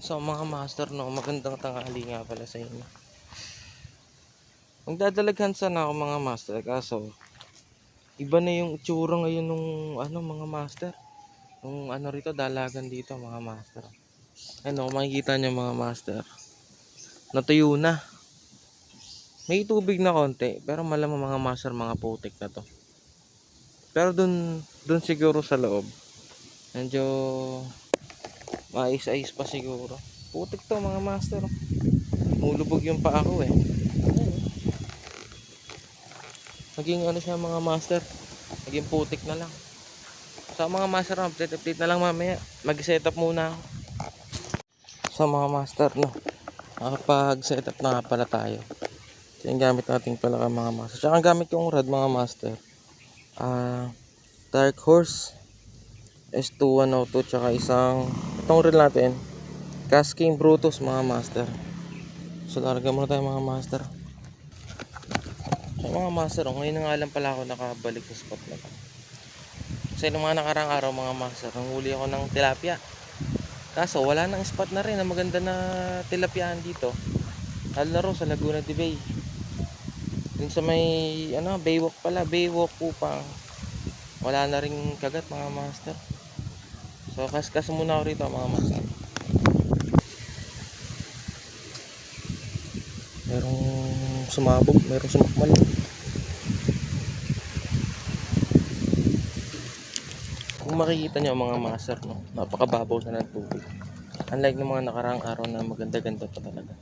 So mga master, no, magandang tanghali nga pala sa inyo. Magdadalaghan sana ako mga master, kaso iba na yung itsura ngayon nung mga master. Nung rito, dalagan dito mga master. Ano, makikita nyo mga master, natuyo na. May tubig na konti, pero malamang mga master, mga putik na to. Pero dun siguro sa loob, medyo mais-ais pa siguro. Putik to mga master. Mulubog yung pa ako eh. Naging siya mga master, naging putik na lang. So mga master, update na lang mamaya. Mag-setup muna ako. So mga master, no, nakapag-setup na nga pala tayo. So yung gamit natin pala ka mga master. Tsaka ang gamit kong rod mga master, Dark Horse S2102, tsaka itong reel natin, Casking Brutus mga master. So larga muna tayo mga master. So mga master, ngayon na nga lang pala ako nakabalik sa spot na to. Kasi nung mga nakarang araw mga master, nanghuli ako ng tilapia. Kaso wala nang spot na rin na maganda na tilapiaan dito. Lalo na rin sa Laguna de Bay. Dun sa may Baywalk pala, Baywalk Kupang. Wala na rin kagat mga master. So kas muna ako rito mga master. Merong sumabog, merong sumakmal. Kung makikita nyo mga master, no, napakababaw na ng tubig. Unlike ng mga nakaraang araw na maganda-ganda pa talaga.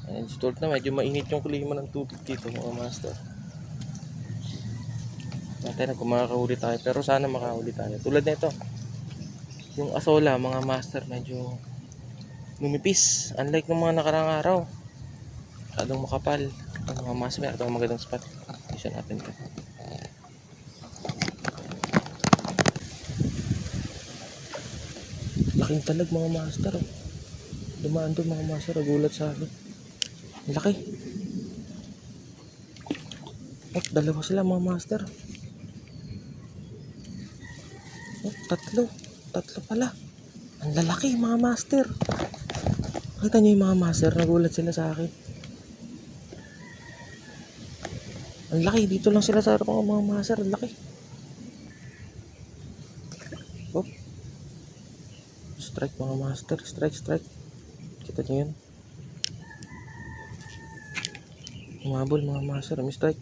And start na, medyo mainit yung klima ng tubig dito mga master. Natin na kung makakahuli tayo, pero sana makahuli tayo. Tulad nito, yung asola mga master, medyo numipis. Unlike ng mga nakaraang araw, adong makapal. Ito mga master, ito ang magandang spot. Isa natin ito. Laking talag mga master. Dumaan doon mga master, nagulat sa akin. Laki. Dalawa sila mga master. Tatlo pala. Ang lalaki mga master. Nakita nyo yung mga master, nagulat sila sa akin. Ang laki, dito lang sila sa harap mga master. Ang laki. Strike mga master, strike. Kita nyo yun. Umabol mga master, may strike.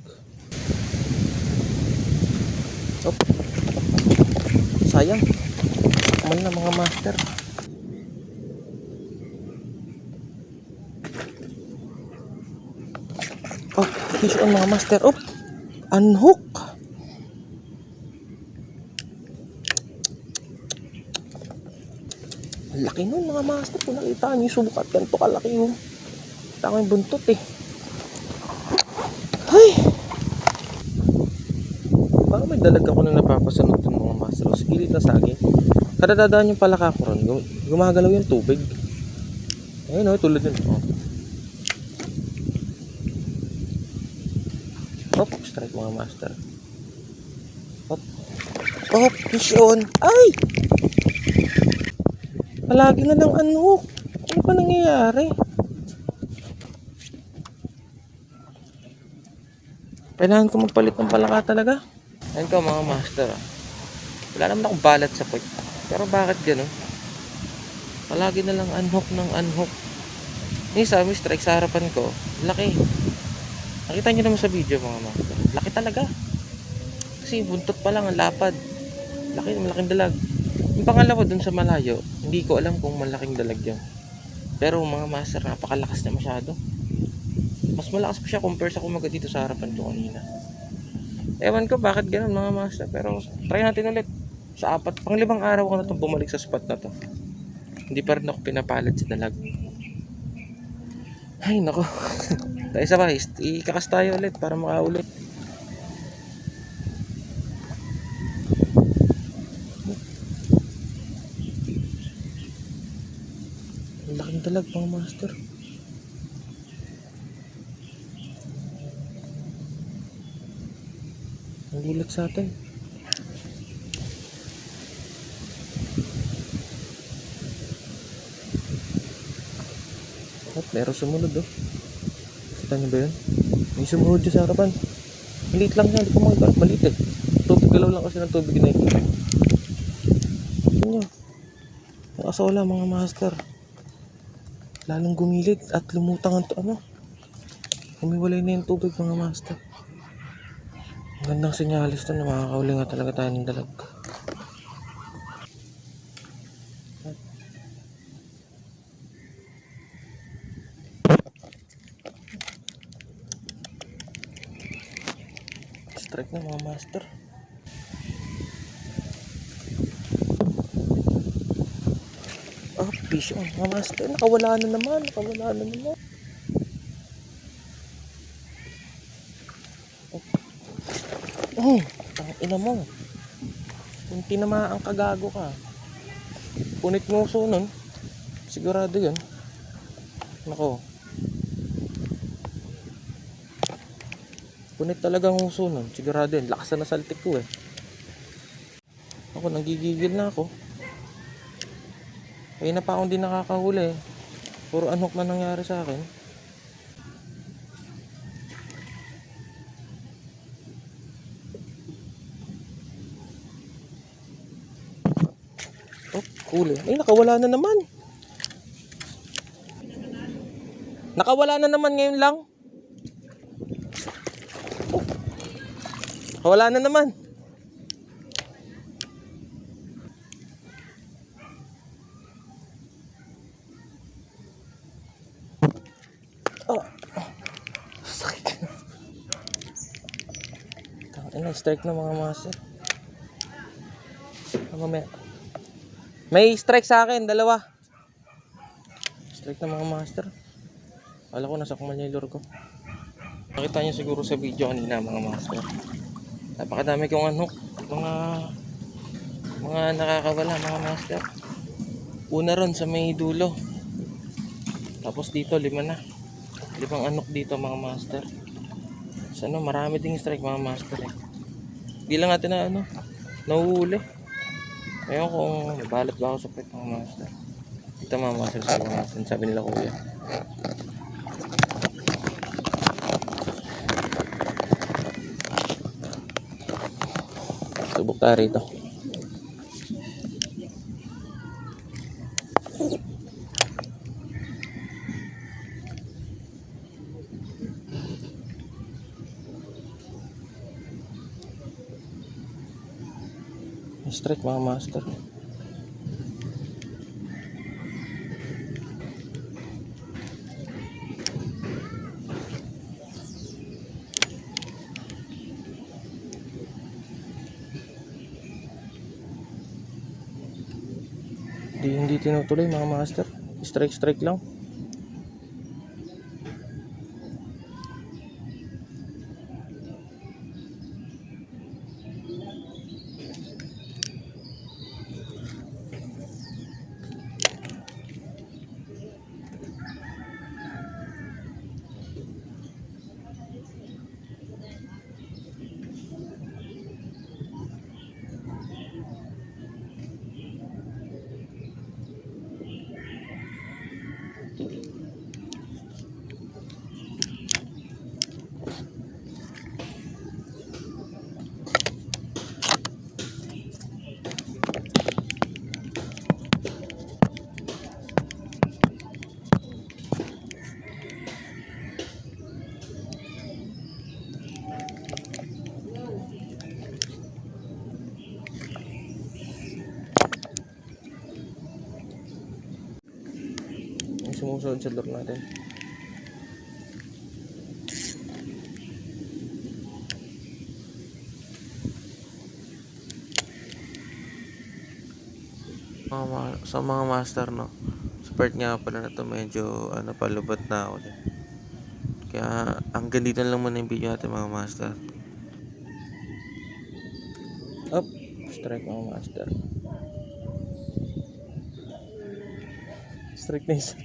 Sayang. Kamal na mga master. Fish on mga master. Unhook. Ang laki nun mga master. Kung nakita nyo yung subukat, ganito kalaki yun. Kita ko yung buntot eh. Ay! Parang may dalag ako na napapasunod ng mga master. Sa gilid na saging. Kada dadaan yung palaka ko ron, gumagalaw yung tubig. Ayun tulad yun. Strike mga master. Fish on. Ay! Palagi na lang unhook. Ano pa nangyayari? Kailangan ko magpalit ng palaka talaga. Ayun ko mga master. Wala naman akong balat sa puwet. Pero bakit gano'n? Palagi na lang unhook ng unhook. Isa, may strike sa harapan ko. Laki. Nakita nyo naman sa video mga master. Laki talaga. Kasi buntot pa lang ang lapad. Laki, malaking dalag. Yung pangalawa dun sa malayo, hindi ko alam kung malaking dalag yun. Pero mga master, napakalakas na masyado. Mas malakas pa siya compare sa kumaga dito sa harapan ko kanina. Ewan ko bakit ganun mga master. Pero try natin ulit. Sa pang-5 araw ko na itong bumalik sa spot na to. Hindi pa rin ako pinapalad sa dalag. Ay nako. Dahil sa bahis, ikakas tayo ulit para makaulit. Ang laking dalag mga master. Nagulat sa atin. Meron sumunod oh. Kita niyo ba yun? May sumunod dyan sa harapan. Maliit lang yan, hindi ko makikita. Maliit eh. Tubig, galaw lang kasi ng tubig na ito. Ito nyo. Ang asola mga master. Lalong gumilid at lumutang ang humiwalay na yung tubig mga master. Ang gandang senyalis to na makakahuli nga talaga tayo ng dalag. Strike na mga master. Fish on mga master. Nakawala na naman. Ang ina mo. Kung tinamaan kagago ka. Punit nguso nun. Sigurado yun. Nako. Punit talaga nguso nun. Sigurado yun. Lakas na saltik ko eh. Ako nanggigigil na ako. Kaya na pa akong di nakakahuli eh. Puro unhook na nangyari sa akin. Huli. Ay, nakawala na naman. Nakawala na naman ngayon lang. Nakawala na naman. Sakit. Strike na mga master. May strike sa akin, dalawa. Strike na mga master. Kala ko nasakmal niya yung lure ko. Nakita niyo siguro sa video kanina mga master. Napakadami kong unhook. Mga nakakawala mga master. Una ron sa may dulo. Tapos dito 5 na. 5 unhook dito mga master. So marami ding strike mga master eh. Hindi lang natin na nahuhuli. Ngayon kung balat ba ako sa pet mga master. Ito mga master sa mga master. Sabi nila kuya. Subok tayo rito. Strike mga master. Hindi tinutuloy mga master. Strike lang. Sumusunod sa lure natin. Sa mga master sa part nga pala na to medyo palubot na ako din. Kaya hanggang dito lang muna yung video natin mga master. Strike mga master. Strike na isa.